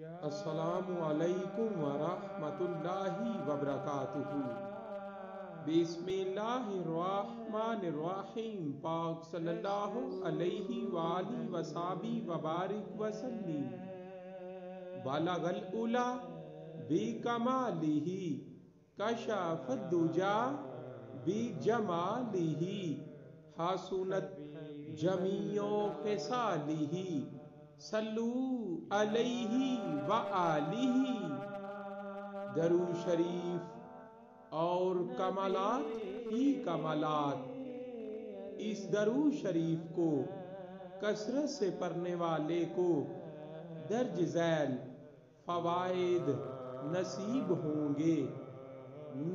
السلام علیکم ورحمۃ اللہ وبرکاتہ۔ بسم اللہ الرحمن الرحیم۔ پاک صلی اللہ علیہ وآلہ وصحبہ وبارک وسلم۔ بلغ العلا بکمالہ کشف الدجی بجمالہ حسنت جمیع خصالہ صلو علیہ وآلہ۔ درود شریف اور کمالات ہی کمالات۔ اس درود شریف کو کثرت سے پڑھنے والے کو درج ذیل فوائد نصیب ہوں گے۔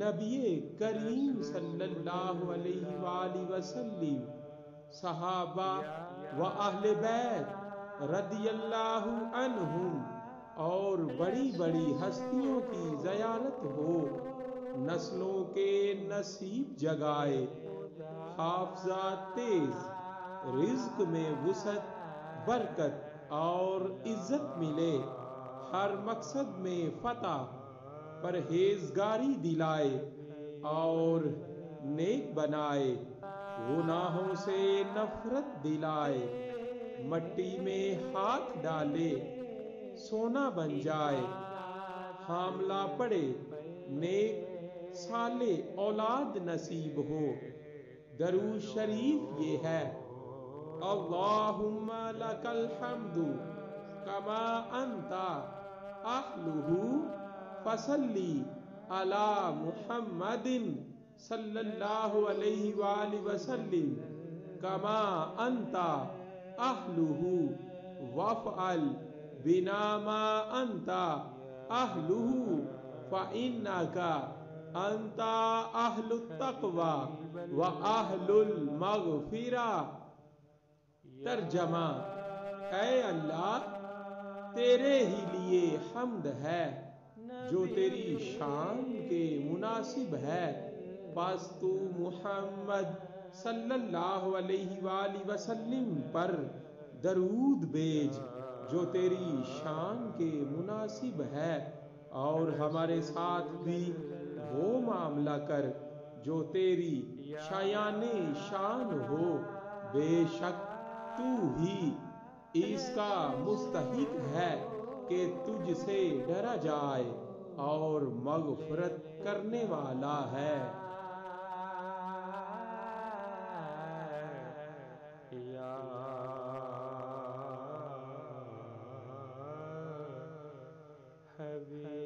نبی کریم صلی اللہ علیہ وآلہ وسلم، صحابہ و اہل بیت رضی اللہ عنہم اور بڑی بڑی ہستیوں کی زیارت ہو، نسلوں کے نصیب جگائے، حافظہ تیز، رزق میں وسعت برکت اور عزت ملے، ہر مقصد میں فتح پرہیزگاری دلائے اور نیک بنائے، گناہوں سے نفرت دلائے، مٹی میں ہاتھ ڈالے سونا بن جائے، حاملہ پڑے نیک صالح اولاد نصیب ہو۔ درود شریف یہ ہے: اللہم لک الحمد کما انت اہلہ فصلی علی محمد صلی اللہ علیہ وآلہ وسلم کما انت اہلہ وافعل بنا ما انت اہلہ فانک انت اہل التقوی و اہل المغفرہ۔ ترجمہ: اے اللہ، تیرے ہی لیے حمد ہے جو تیری شان کے مناسب ہے، پس تو محمد صلی اللہ علیہ وآلہ وسلم پر درود بھیج جو تیری شان کے مناسب ہے، اور ہمارے ساتھ بھی وہ معاملہ کر جو تیری شایان شان ہو، بے شک تو ہی اس کا مستحق ہے کہ تجھ سے ڈرا جائے اور مغفرت کرنے والا ہے۔ یا حبیب